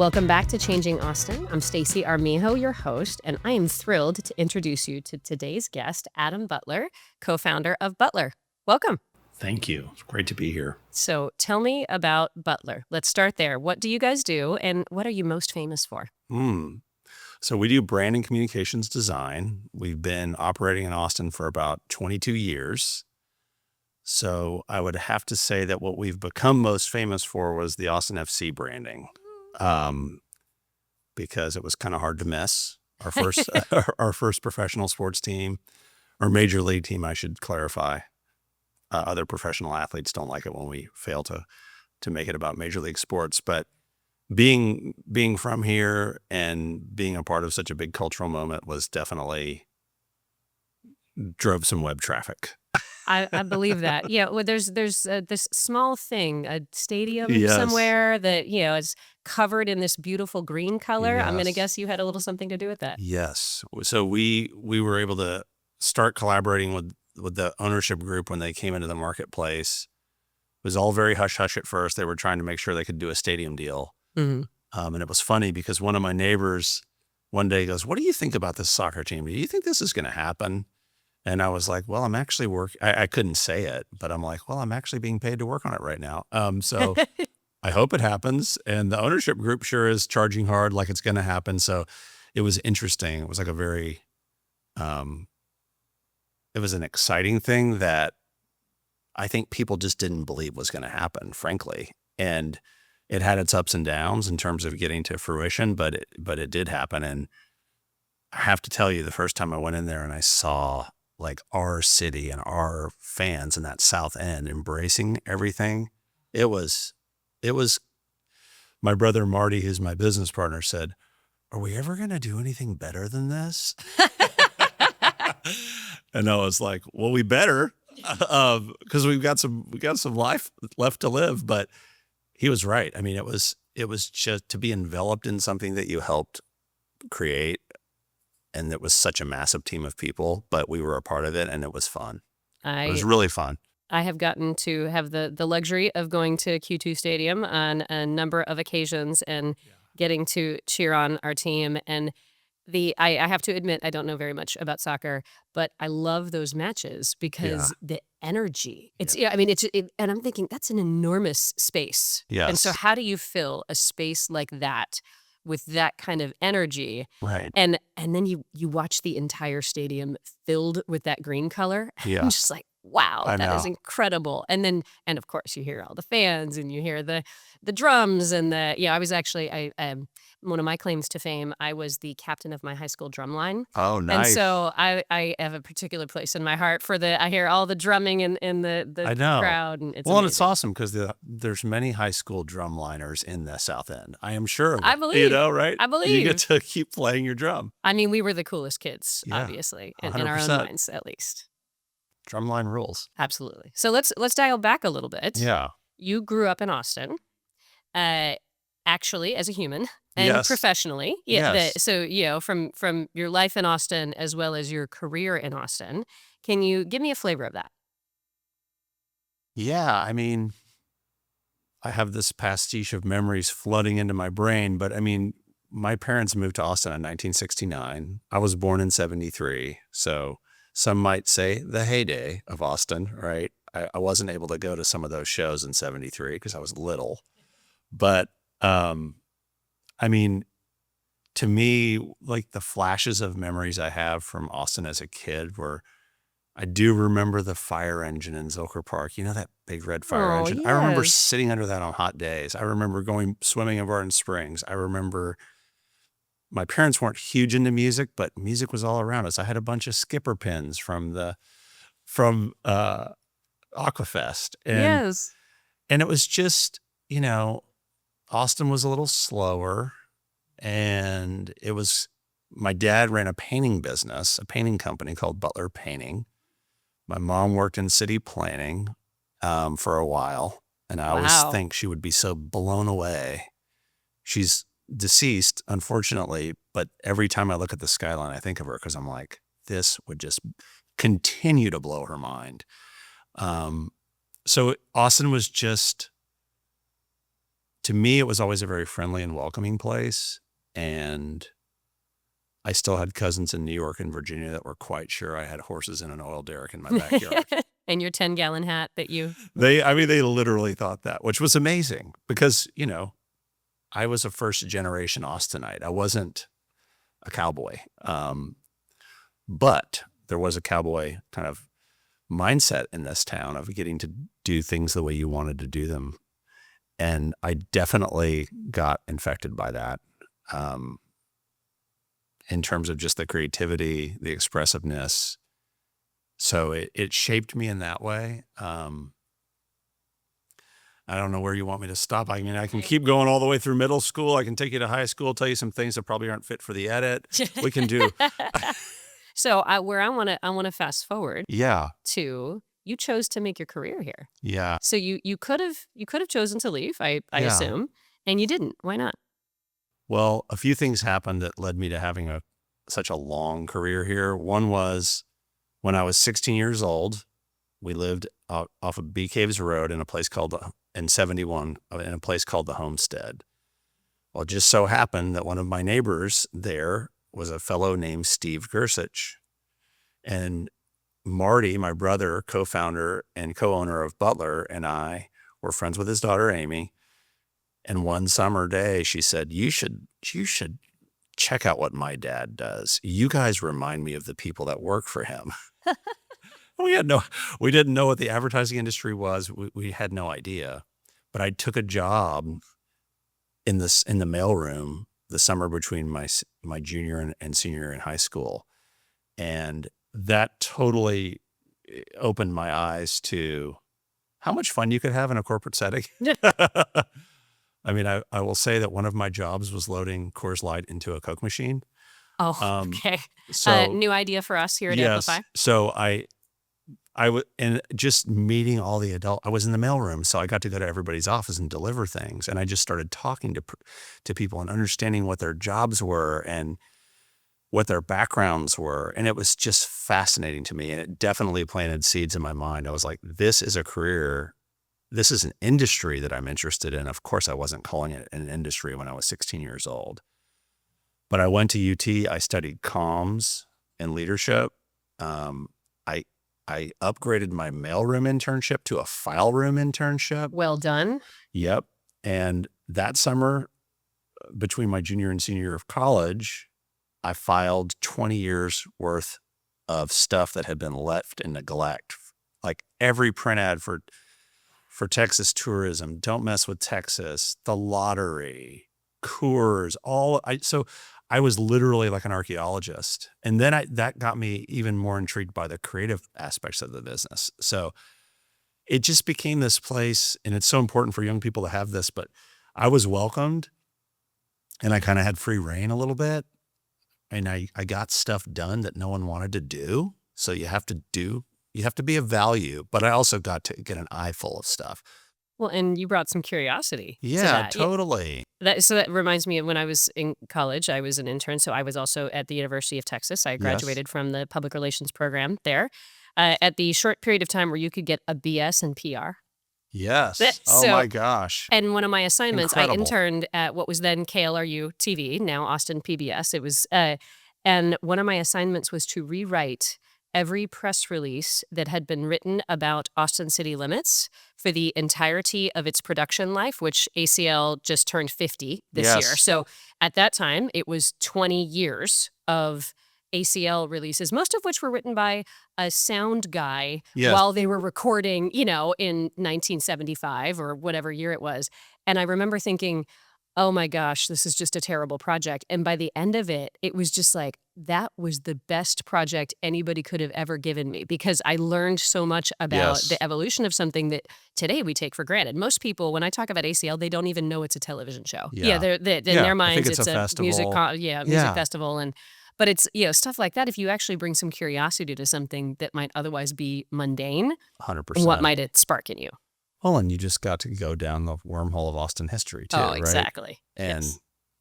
Welcome back to Changing Austin. I'm Stacey Armijo, your host, and I am thrilled to introduce you to today's guest, Adam Butler, co-founder of Butler. Welcome. Thank you. It's great to be here. So tell me about Butler. Let's start there. What do you guys do, and what are you most famous for? So we do brand and communications design. We've been operating in Austin for about 22 years. So I would have to say that what we've become most famous for was the Austin FC branding, because it was kind of hard to miss. Our first, our first professional sports team, or major league team, I should clarify. Other professional athletes don't like it when we fail to make it about major league sports, but being from here and being a part of such a big cultural moment was definitely drove some web traffic. I believe that. Yeah, well, there's this small thing, a stadium Yes. somewhere that, is covered in this beautiful green color. I'm going to Yes. guess you had a little something to do with that. Yes. So we were able to start collaborating with the ownership group when they came into the marketplace. It was all very hush-hush at first. They were trying to make sure they could do a stadium deal. Mm-hmm. And it was funny because one of my neighbors one day goes, "What do you think about this soccer team? Do you think this is going to happen?" And I was like, "Well, I'm actually I couldn't say it, but I'm like, well, I'm actually being paid to work on it right now. So I hope it happens." And the ownership group sure is charging hard like it's going to happen. So it was interesting. It was like a very, it was an exciting thing that I think people just didn't believe was going to happen, frankly. And it had its ups and downs in terms of getting to fruition, but it did happen. And I have to tell you, the first time I went in there and I saw like our city and our fans in that South End embracing everything, it was my brother Marty, who's my business partner, said, "Are we ever going to do anything better than this?" And I was like, "Well, we better, because we've got some life left to live." But he was right. I mean, it was just to be enveloped in something that you helped create, and it was such a massive team of people, but we were a part of it, and it was fun. It was really fun. I have gotten to have the luxury of going to Q2 Stadium on a number of occasions and getting to cheer on our team. And I have to admit, I don't know very much about soccer, but I love those matches because the energy. And I'm thinking that's an enormous space. Yes. And so how do you fill a space like that with that kind of energy? Right. And then you watch the entire stadium filled with that green color. Yeah. I'm just like, wow, I that is know. incredible. And of course you hear all the fans and you hear the drums and I was actually one of my claims to fame, I was the captain of my high school drum line. Oh, And nice. so I have a particular place in my heart for I hear all the drumming in the I know. crowd, and it's Well, and amazing. it's awesome because there's many high school drumliners in the South End. I am sure of it. I believe. Right? I You believe. get to keep playing your drum. I mean, we were the coolest kids, Yeah, obviously, in our own 100%. minds, at least. Drumline rules. Absolutely. So let's dial back a little bit. Yeah. You grew up in Austin, actually as a human and Yes. professionally. Yes. So from your life in Austin as well as your career in Austin, can you give me a flavor of that? Yeah. I mean, I have this pastiche of memories flooding into my brain, but I mean, my parents moved to Austin in 1969. I was born in 73. So some might say the heyday of Austin, right? I wasn't able to go to some of those shows in 73 because I was little. But I mean, to me, like the flashes of memories I have from Austin as a kid were, I do remember the fire engine in Zilker Park. You know, that big red fire Oh, engine? I remember yes. sitting under that on hot days. I remember going swimming in Barton Springs. I remember my parents weren't huge into music, but music was all around us. I had a bunch of skipper pins from Aquafest. Yes. And it was just, Austin was a little slower, and my dad ran a painting business, a painting company called Butler Painting. My mom worked in city planning for a while, and I always Wow. think she would be so blown away. She's deceased, unfortunately, but every time I look at the skyline, I think of her because I'm like, this would just continue to blow her mind. So Austin was just to me, it was always a very friendly and welcoming place. And I still had cousins in New York and Virginia that were quite sure I had horses in an oil derrick in my backyard. And your 10-gallon hat that you... They literally thought that, which was amazing because, I was a first generation Austinite. I wasn't a cowboy. But there was a cowboy kind of mindset in this town of getting to do things the way you wanted to do them. And I definitely got infected by that. In terms of just the creativity, the expressiveness. So it shaped me in that way. I don't know where you want me to stop. I mean, I can keep going all the way through middle school. I can take you to high school, tell you some things that probably aren't fit for the edit. We can do. So where I want to fast forward. Yeah. To you chose to make your career here. Yeah. So you could have chosen to leave, I assume, and you didn't. Why not? Well, a few things happened that led me to having such a long career here. One was when I was 16 years old, we lived off of Bee Caves Road in a place called, in 71, in a place called the Homestead. Well, it just so happened that one of my neighbors there was a fellow named Steve Gersich. And Marty, my brother, co-founder and co-owner of Butler, and I were friends with his daughter, Amy. And one summer day, she said, you should check out what my dad does. You guys remind me of the people that work for him. We didn't know what the advertising industry was. We had no idea. But I took a job in the mailroom the summer between my junior and senior year in high school. And that totally opened my eyes to how much fun you could have in a corporate setting. I mean, I will say that one of my jobs was loading Coors Light into a Coke machine. Oh, okay. So new idea for us here at yes, Amplify. so and just meeting all the I was in the mailroom, so I got to go to everybody's office and deliver things. And I just started talking to people and understanding what their jobs were and what their backgrounds were. And it was just fascinating to me. And it definitely planted seeds in my mind. I was like, this is a career. This is an industry that I'm interested in. Of course, I wasn't calling it an industry when I was 16 years old. But I went to UT. I studied comms and leadership. I upgraded my mailroom internship to a file room internship. Well done. Yep. And that summer, between my junior and senior year of college, I filed 20 years worth of stuff that had been left in neglect. Like every print ad for Texas tourism, Don't Mess with Texas, the lottery, Coors, so I was literally like an archaeologist. And then that got me even more intrigued by the creative aspects of the business. So it just became this place, and it's so important for young people to have this, but I was welcomed and I kind of had free reign a little bit. And I got stuff done that no one wanted to do. So you have to be of value, but I also got to get an eye full of stuff. Well, and you brought some curiosity. Yeah, to that. totally. So that reminds me of when I was in college, I was an intern. So I was also at the University of Texas. I graduated from the public relations program there at the short period of time where you could get a BS in PR. Yes. Oh my gosh. And one of my assignments, Incredible. I interned at what was then KLRU TV, now Austin PBS. It was, and one of my assignments was to rewrite every press release that had been written about Austin City Limits for the entirety of its production life, which ACL just turned 50 this year. So at that time, it was 20 years of ACL releases, most of which were written by a sound guy while they were recording, in 1975 or whatever year it was. And I remember thinking, oh my gosh, this is just a terrible project. And by the end of it, it was just like, that was the best project anybody could have ever given me, because I learned so much about the evolution of something that today we take for granted. Most people, when I talk about ACL, they don't even know it's a television show. In their minds, it's a music festival. But it's, stuff like that. If you actually bring some curiosity to something that might otherwise be mundane, 100%. What might it spark in you? Well, and you just got to go down the wormhole of Austin history too, right? Exactly. And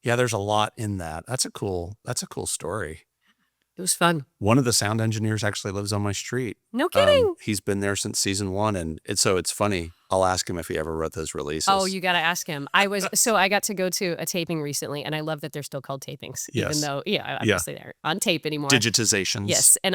there's a lot in that. That's a cool story. It was fun. One of the sound engineers actually lives on my street. No kidding. He's been there since season 1, and it's funny. I'll ask him if he ever wrote those releases. Oh, you got to ask him. I got to go to a taping recently, and I love that they're still called tapings, even Yes. though, obviously they're on tape anymore. Digitizations. Yes, and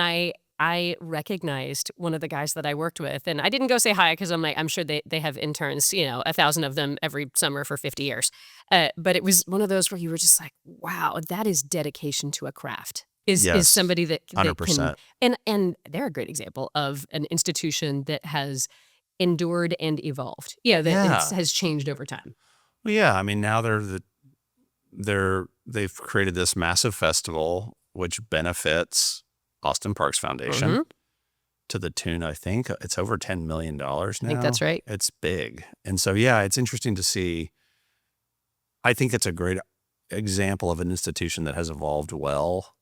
I recognized one of the guys that I worked with, and I didn't go say hi because I'm like, I'm sure they have interns, 1,000 of them every summer for 50 years. But it was one of those where you were just like, wow, that is dedication to a craft. Is Yes, somebody that 100%. and they're a great example of an institution that has endured and evolved. Yeah, that has changed over time. Well, yeah. I mean, now they've created this massive festival which benefits Austin Parks Foundation Mhm. to the tune, I think it's over $10 million now. I think that's right. It's big. And so, yeah, it's interesting to see. I think it's a great example of an institution that has evolved well,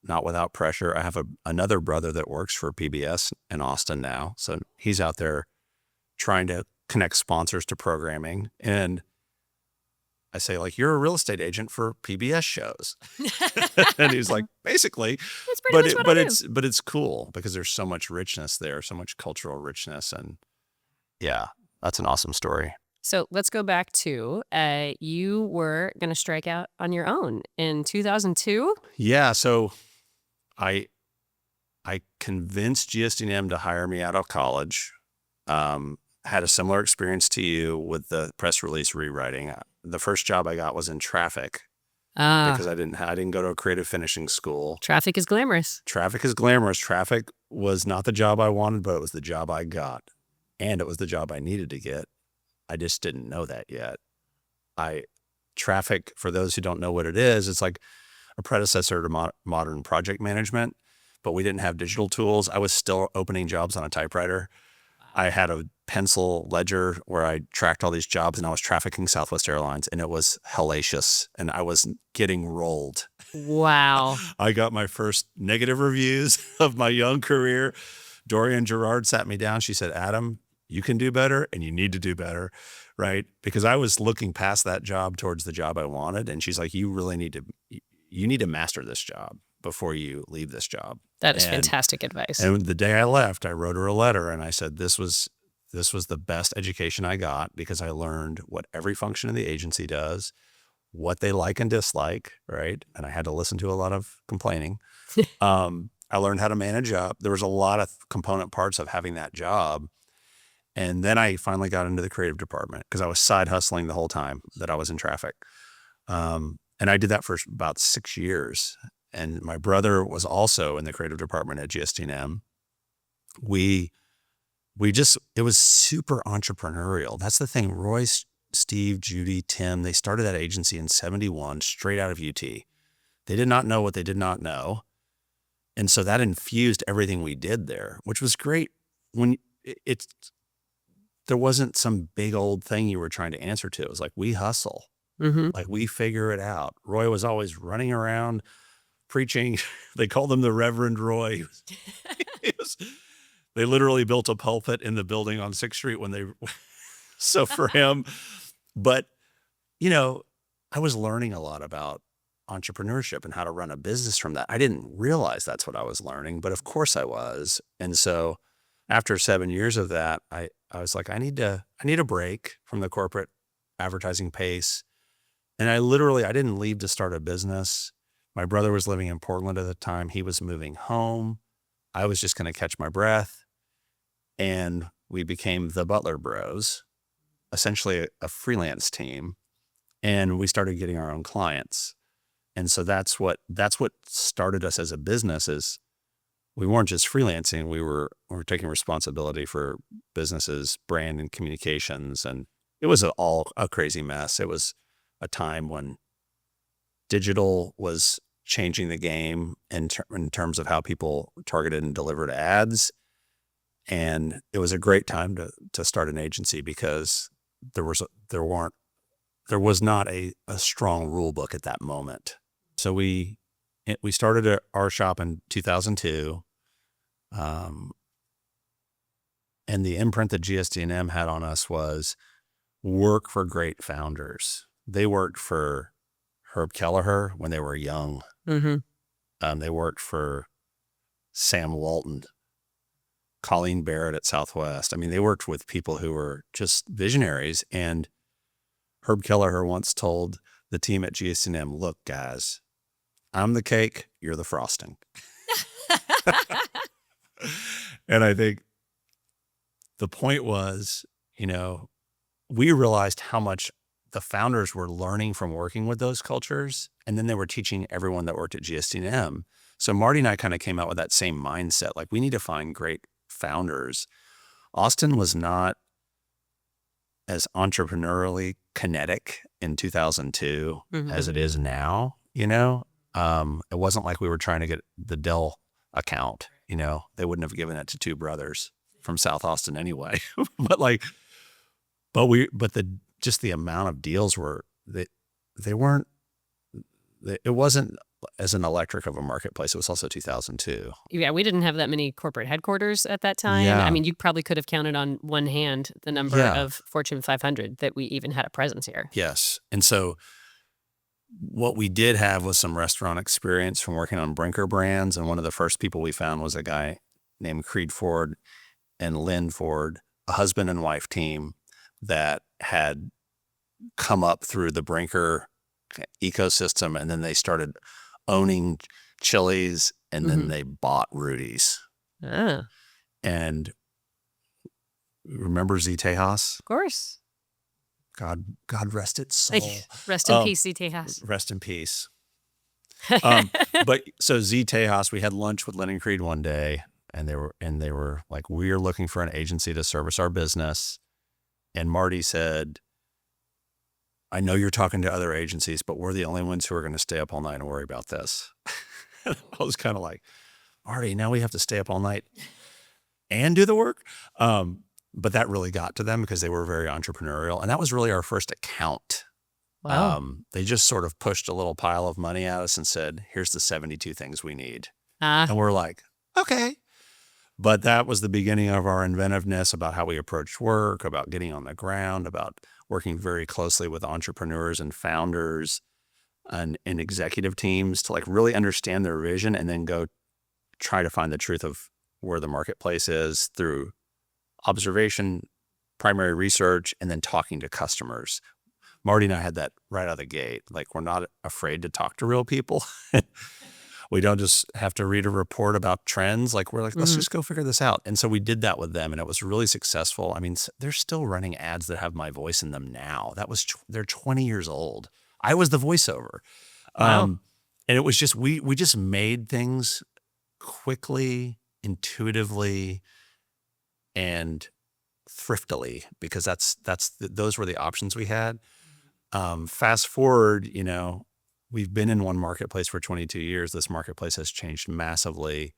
not without pressure. I have another brother that works for PBS in Austin now. So he's out there trying to connect sponsors to programming. And I say, like, you're a real estate agent for PBS shows. And he's like, basically. That's pretty much what I do. But it's cool because there's so much richness there, so much cultural richness. And yeah, that's an awesome story. So let's go back to you were going to strike out on your own in 2002. Yeah. So I convinced GSD&M to hire me out of college. Had a similar experience to you with the press release rewriting. The first job I got was in traffic because I didn't go to a creative finishing school. Traffic is glamorous. Traffic is glamorous. Traffic was not the job I wanted, but it was the job I got. And it was the job I needed to get. I just didn't know that yet. Traffic, for those who don't know what it is, it's like a predecessor to modern project management, but we didn't have digital tools. I was still opening jobs on a typewriter. I had a pencil ledger where I tracked all these jobs, and I was trafficking Southwest Airlines, and it was hellacious, and I was getting rolled. Wow. I got my first negative reviews of my young career. Dorian Gerard sat me down. She said, Adam, you can do better, and you need to do better, right? Because I was looking past that job towards the job I wanted, and she's like, you need to master this job before you leave this job. That is fantastic advice. And the day I left, I wrote her a letter, and I said, this was the best education I got because I learned what every function in the agency does, what they like and dislike, right? And I had to listen to a lot of complaining. I learned how to manage up. There was a lot of component parts of having that job. And then I finally got into the creative department because I was side hustling the whole time that I was in traffic. And I did that for about 6 years. And my brother was also in the creative department at GSD&M. It was super entrepreneurial. That's the thing. Roy, Steve, Judy, Tim, they started that agency in 1971, straight out of UT. They did not know what they did not know. And so that infused everything we did there, which was great. When there wasn't some big old thing you were trying to answer to. It was like, we hustle. Mm-hmm. Like, we figure it out. Roy was always running around preaching. They called him the Reverend Roy. They literally built a pulpit in the building on 6th Street so for him. But, I was learning a lot about entrepreneurship and how to run a business from that. I didn't realize that's what I was learning, but of course I was. And so after 7 years of that, I was like, I need a break from the corporate advertising pace. And I didn't leave to start a business. My brother was living in Portland at the time. He was moving home. I was just going to catch my breath. And we became the Butler Bros, essentially a freelance team. And we started getting our own clients. And so that's what started us as a business. Is we weren't just freelancing. We were taking responsibility for businesses, brand and communications. And it was all a crazy mess. It was a time when digital was changing the game in terms of how people targeted and delivered ads. And it was a great time to start an agency because there was not a strong rule book at that moment. So we started our shop in 2002. And the imprint that GSD&M had on us was work for great founders. They worked for Herb Kelleher when they were young. Mm-hmm. They worked for Sam Walton, Colleen Barrett at Southwest. I mean, they worked with people who were just visionaries. And Herb Kelleher once told the team at GSM, look, guys, I'm the cake, you're the frosting. And I think the point was, we realized how much the founders were learning from working with those cultures. And then they were teaching everyone that worked at GSM. So Marty and I kind of came out with that same mindset. Like, we need to find great founders. Austin was not as entrepreneurially kinetic in 2002 as it is now. It wasn't like we were trying to get the Dell account. They wouldn't have given it to two brothers from South Austin anyway. Just the amount of deals they weren't. It wasn't as an electric of a marketplace. It was also 2002. Yeah, we didn't have that many corporate headquarters at that time. Yeah. I mean, you probably could have counted on one hand the number of Fortune 500 that we even had a presence here. Yes. And so what we did have was some restaurant experience from working on Brinker brands. And one of the first people we found was a guy named Creed Ford and Lynn Ford, a husband and wife team that had come up through the Brinker ecosystem. And then they started owning Chili's, and then they bought Rudy's. And remember Z Tejas? Of course. God rest its soul. Rest in peace, Z Tejas. Rest in peace. But so Z Tejas, we had lunch with Lynn and Creed one day, and they were like, "We are looking for an agency to service our business." And Marty said, "I know you're talking to other agencies, but we're the only ones who are going to stay up all night and worry about this." I was kind of like, "Marty, now we have to stay up all night and do the work." But that really got to them because they were very entrepreneurial. And that was really our first account. Wow. They just sort of pushed a little pile of money at us and said, "Here's the 72 things we need." Ah. And we're like, okay. But that was the beginning of our inventiveness about how we approached work, about getting on the ground, about working very closely with entrepreneurs and founders and executive teams to like really understand their vision and then go try to find the truth of where the marketplace is through observation, primary research, and then talking to customers. Marty and I had that right out of the gate. Like, we're not afraid to talk to real people. We don't just have to read a report about trends. Like, we're like, let's just go figure this out. And so we did that with them, and it was really successful. I mean, they're still running ads that have my voice in them now. They're 20 years old. I was the voiceover. Wow. And it was just, we just made things quickly, intuitively, and thriftily, because those were the options we had. Fast forward, we've been in one marketplace for 22 years. This marketplace has changed massively.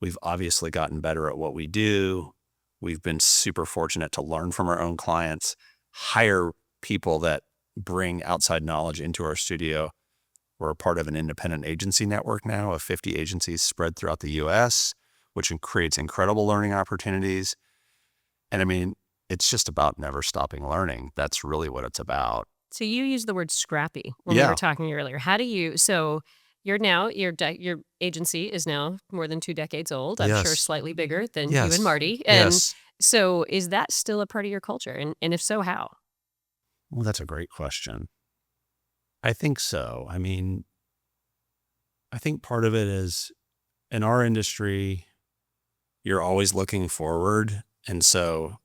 We've obviously gotten better at what we do. We've been super fortunate to learn from our own clients, hire people that bring outside knowledge into our studio. We're a part of an independent agency network now of 50 agencies spread throughout the U.S., which creates incredible learning opportunities. And I mean, it's just about never stopping learning. That's really what it's about. So you used the word scrappy when we were talking earlier. So your agency is now more than 2 decades old. I'm sure slightly bigger than you and Marty. And so is that still a part of your culture? And if so, how? Well, that's a great question. I think so. I mean, I think part of it is in our industry, you're always looking forward. And so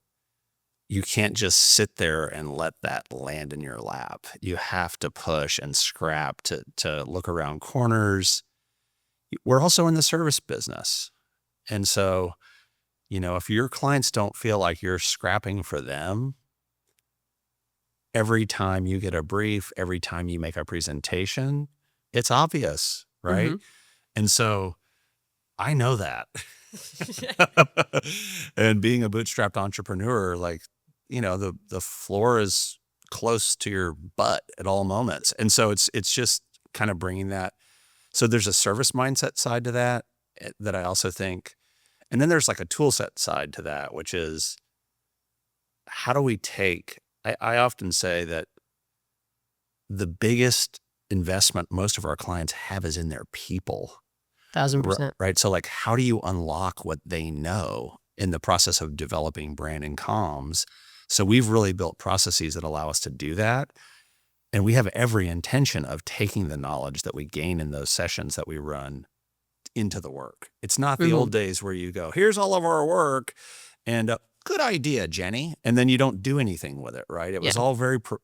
you can't just sit there and let that land in your lap. You have to push and scrap to look around corners. We're also in the service business. And so, if your clients don't feel like you're scrapping for them, every time you get a brief, every time you make a presentation, it's obvious, right? And so I know that. And being a bootstrapped entrepreneur, like, the floor is close to your butt at all moments. And so it's just kind of bringing that. So there's a service mindset side to that I also think, and then there's like a tool set side to that, which is how do we I often say that the biggest investment most of our clients have is in their people. 1,000%. right? So like, how do you unlock what they know in the process of developing brand and comms? So we've really built processes that allow us to do that. And we have every intention of taking the knowledge that we gain in those sessions that we run into the work. It's not the old days where you go, here's all of our work and good idea, Jenny. And then you don't do anything with it, right? It was all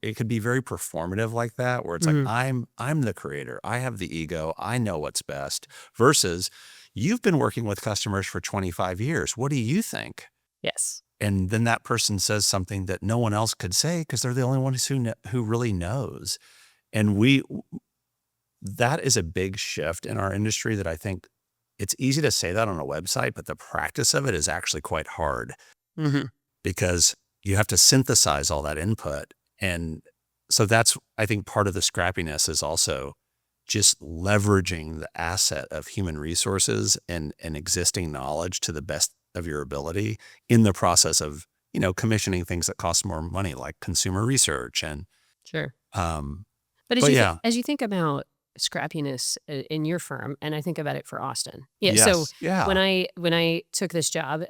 it could be very performative like that, where it's like, I'm the creator. I have the ego. I know what's best versus you've been working with customers for 25 years. What do you think? Yes. And then that person says something that no one else could say because they're the only ones who really knows. And that is a big shift in our industry that I think it's easy to say that on a website, but the practice of it is actually quite hard because you have to synthesize all that input. And so that's, I think, part of the scrappiness is also just leveraging the asset of human resources and existing knowledge to the best of your ability in the process of, commissioning things that cost more money, like consumer research and, Sure. um, But but as you think about scrappiness in your firm, and I think about it for Austin. Yeah. So yes, yeah, when I took this job,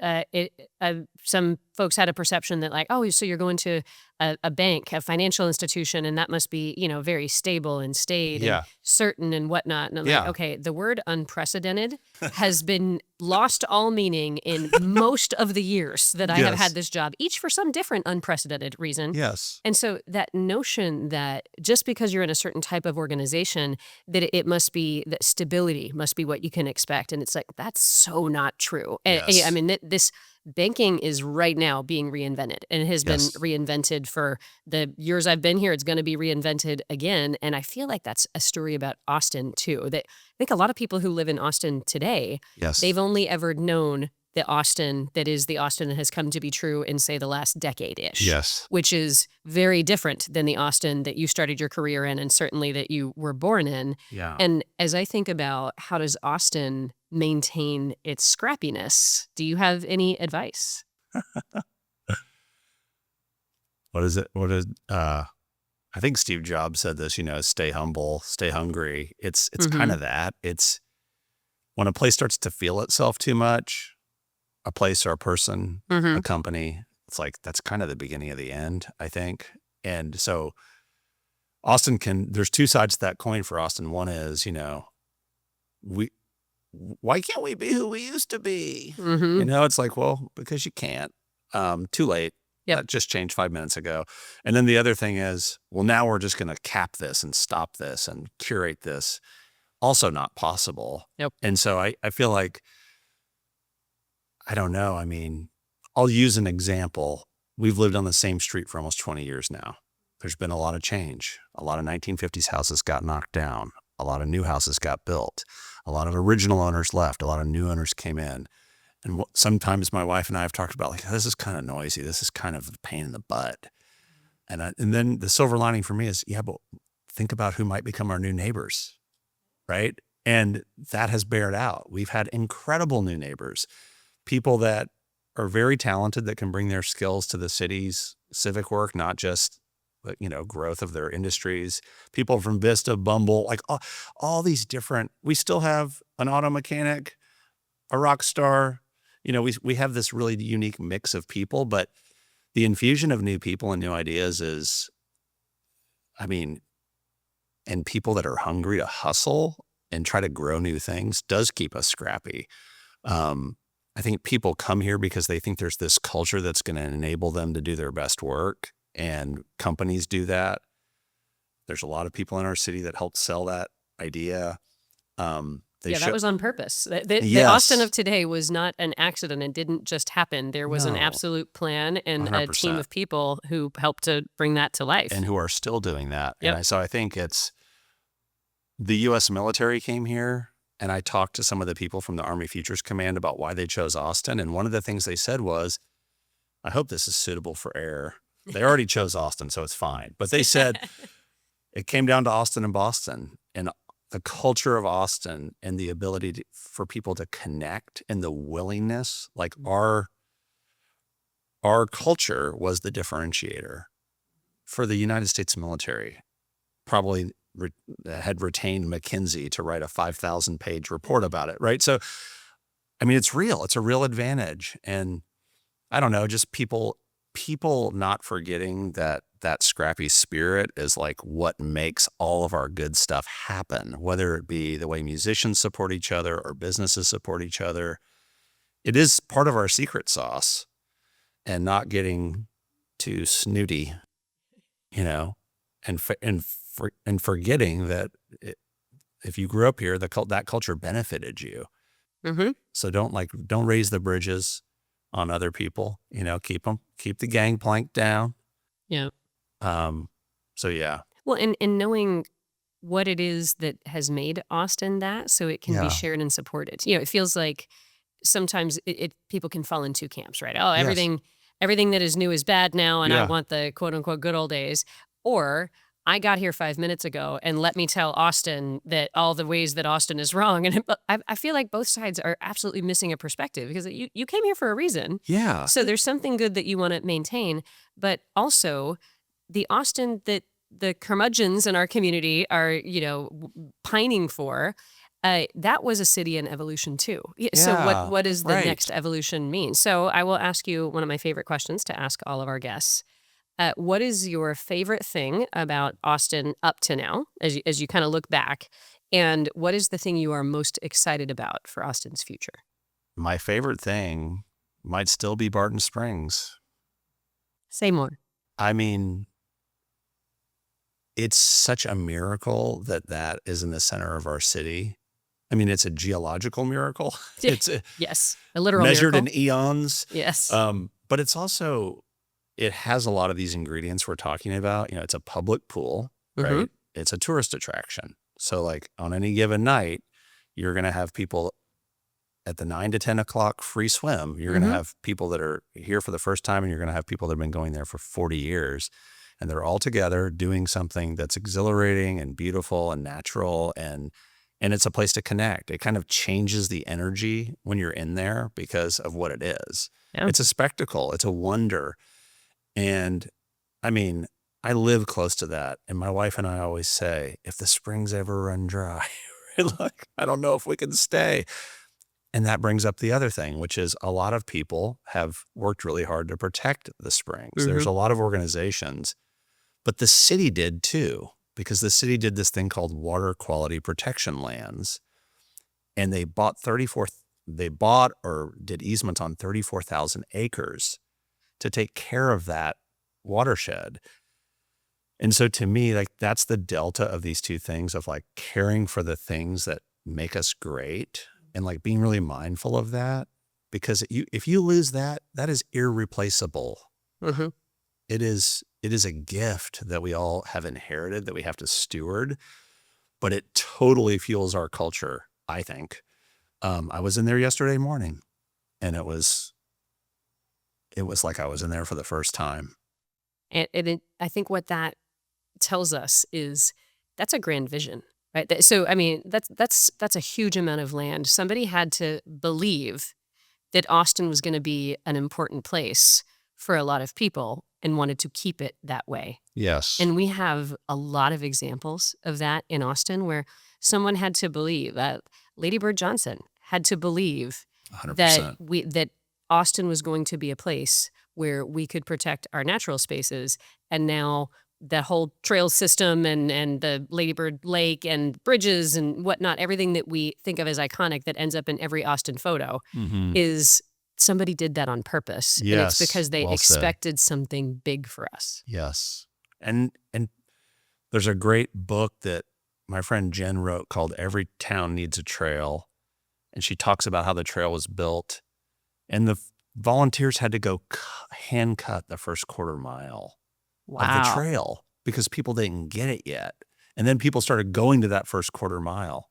some folks had a perception that like, oh, so you're going to a bank, a financial institution, and that must be very stable and staid and yeah, certain and whatnot. And I'm like, yeah, okay, the word unprecedented has been lost all meaning in most of the years that I have had yes, this job, each for some different unprecedented reason. yes, And so that notion that just because you're in a certain type of organization, that it must be that stability must be what you can expect. And it's like, that's so not true. And, I yes, mean, this banking is right now being reinvented and it has been yes, reinvented for the years I've been here. It's going to be reinvented again. And I feel like that's a story about Austin too, that I think a lot of people who live in Austin today, yes, they've only ever known the Austin that is the Austin that has come to be true in, say, the last decade-ish, yes. which is very different than the Austin that you started your career in and certainly that you were born in. Yeah. And as I think about how does Austin maintain its scrappiness, do you have any advice? What is it? I think Steve Jobs said this, stay humble, stay hungry. It's kind Mm-hmm. of that. It's when a place starts to feel itself too much, a place or a person, Mm-hmm. a company, it's like that's kind of the beginning of the end, I think. And so there's two sides to that coin for Austin. One is, we why can't we be who we used to be? Mm-hmm. It's like, well, because you can't. Too late. Yep. That just changed 5 minutes ago. And then the other thing is, well, now we're just going to cap this and stop this and curate this. Also not possible. Yep. And so I feel like, I don't know. I mean, I'll use an example. We've lived on the same street for almost 20 years now. There's been a lot of change. A lot of 1950s houses got knocked down. A lot of new houses got built. A lot of original owners left. A lot of new owners came in. And sometimes my wife and I have talked about like, this is kind of noisy. This is kind of a pain in the butt. And then the silver lining for me is, yeah, but think about who might become our new neighbors, right? And that has bared out. We've had incredible new neighbors, people that are very talented that can bring their skills to the city's civic work, not just growth of their industries. People from Vista, Bumble, like all these different. We still have an auto mechanic, a rock star. We have this really unique mix of people, but the infusion of new people and new ideas is, I mean, and people that are hungry to hustle and try to grow new things does keep us scrappy. I think people come here because they think there's this culture that's going to enable them to do their best work, and companies do that. There's a lot of people in our city that help sell that idea. That was on purpose. The Austin Yes, of today was not an accident. It didn't just happen. There was an no, absolute plan and a team 100%, of people who helped to bring that to and life. who are still doing that. And Yep. so I think it's the U.S. military came here, and I talked to some of the people from the Army Futures Command about why they chose Austin. And one of the things they said was, I hope this is suitable for air. They already chose Austin, so it's fine. But they said it came down to Austin and Boston, and the culture of Austin and the ability for people to connect and the willingness, like our culture was the differentiator for the United States military. Probably had retained McKinsey to write a 5,000-page report about it, right? So, I mean, it's real. It's a real advantage. And I don't know, just people not forgetting that scrappy spirit is like what makes all of our good stuff happen, whether it be the way musicians support each other or businesses support each other. It is part of our secret sauce, and not getting too snooty, you know, and forgetting that if you grew up here, that culture benefited you. Mm-hmm. So don't raise the bridges on other people, keep the gangplank down. Yeah. So yeah. Well, and knowing what it is that has made Austin that, so it can be Yeah. shared and supported. It feels like sometimes people can fall in two camps, right? Oh, Yes. everything that is new is bad now, and I Yeah. want the quote unquote good old days. Or I got here 5 minutes ago, and let me tell Austin that all the ways that Austin is wrong. And I feel like both sides are absolutely missing a perspective, because you came here for a reason. Yeah. So there's something good that you want to maintain, but also the Austin that the curmudgeons in our community are, pining for, that was a city in evolution too. So Yeah, what does the right. next evolution mean? So I will ask you one of my favorite questions to ask all of our guests. What is your favorite thing about Austin up to now, as you kind of look back? And what is the thing you are most excited about for Austin's future? My favorite thing might still be Barton Springs. Say more. I mean, it's such a miracle that is in the center of our city. I mean, it's a geological miracle. It's yes, a literal measured miracle. in eons. Yes. But it's also, it has a lot of these ingredients we're talking about. It's a public pool, right? Mhm. It's a tourist attraction. So like on any given night, you're going to have people at the 9 to 10 o'clock free swim. You're going to have people that are here for the first time, and you're going to have people that have been going there for 40 years. And they're all together doing something that's exhilarating and beautiful and natural, and it's a place to connect. It kind of changes the energy when you're in there because of what it is. Yeah. It's a spectacle. It's a wonder. And I mean, I live close to that. And my wife and I always say, if the springs ever run dry, like, I don't know if we can stay. And that brings up the other thing, which is a lot of people have worked really hard to protect the springs. There's a lot of organizations, but the city did too, because the city did this thing called water quality protection lands. And they bought or did easements on 34,000 acres to take care of that watershed. And so to me, like, that's the delta of these two things, of like caring for the things that make us great and like being really mindful of that, because if you lose that, that is irreplaceable. It is a gift that we all have inherited that we have to steward, but it totally fuels our culture, I think. I was in there yesterday morning, and it was like I was in there for the first time. And I think what that tells us is that's a grand vision, right? So, I mean, that's a huge amount of land. Somebody had to believe that Austin was going to be an important place for a lot of people and wanted to keep it that way. Yes. And we have a lot of examples of that in Austin, where someone had to believe that Lady Bird Johnson had to believe 100%. that Austin was going to be a place where we could protect our natural spaces. And now the whole trail system and the Lady Bird Lake and bridges and whatnot, everything that we think of as iconic that ends up in every Austin photo, is somebody did that on purpose. Yes, and it's because they well said. expected something big for us. Yes. And there's a great book that my friend Jen wrote called Every Town Needs a Trail. And she talks about how the trail was built, and the volunteers had to go hand cut the first quarter mile of the trail because people didn't get it yet. And then people started going to that first quarter mile.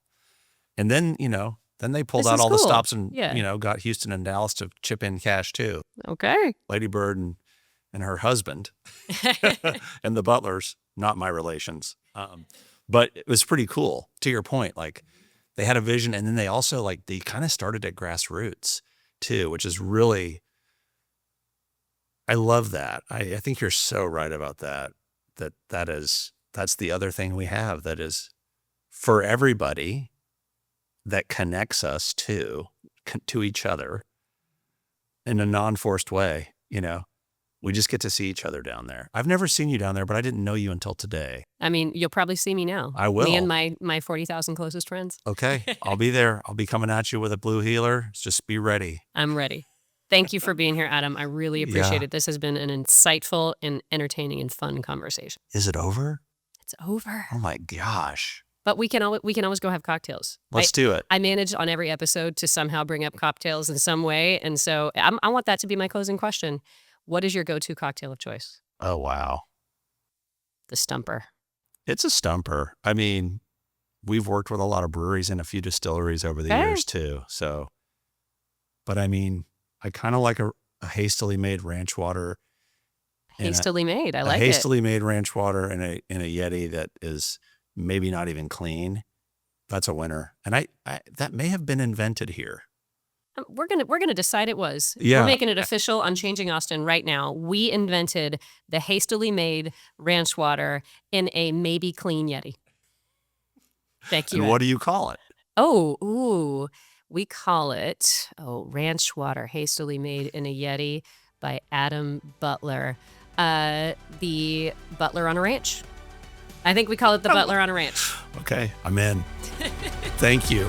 And then, then they pulled This out is all the cool. stops and, Yeah. got Houston and Dallas to chip in cash too. Okay. Lady Bird and her husband and the Butlers, not my relations. But it was pretty cool. To your point, like, they had a vision, and then they also, like, they kind of started at grassroots too, which is really, I love that. I think you're so right about that. That is that's the other thing we have that is for everybody that connects us to each other in a non-forced way. We just get to see each other down there. I've never seen you down there, but I didn't know you until today. I mean, you'll probably see me now. I will. Me and my 40,000 closest friends. Okay, I'll be there. I'll be coming at you with a blue healer. Just be ready. I'm ready. Thank you for being here, Adam. I really appreciate it. This has been an insightful and entertaining and fun conversation. Is it over? It's over. Oh my gosh. But we can always go have cocktails. Let's do it. I manage on every episode to somehow bring up cocktails in some way. And so I want that to be my closing question. What is your go-to cocktail of choice? Oh, wow. The Stumper. It's a stumper. I mean, we've worked with a lot of breweries and a few distilleries over the years too. So, but I mean, I kind of like a hastily made ranch water. Hastily made. I like it. Hastily made ranch water in a Yeti that is maybe not even clean. That's a winner. And I that may have been invented here. We're gonna decide it was. Yeah. We're making it official on Changing Austin right now. We invented the hastily made ranch water in a maybe clean Yeti. Thank you. And what do you call it? We call it ranch water hastily made in a Yeti by Adam Butler. The Butler on a ranch. I think we call it the Butler on a ranch. Okay, I'm in. Thank you.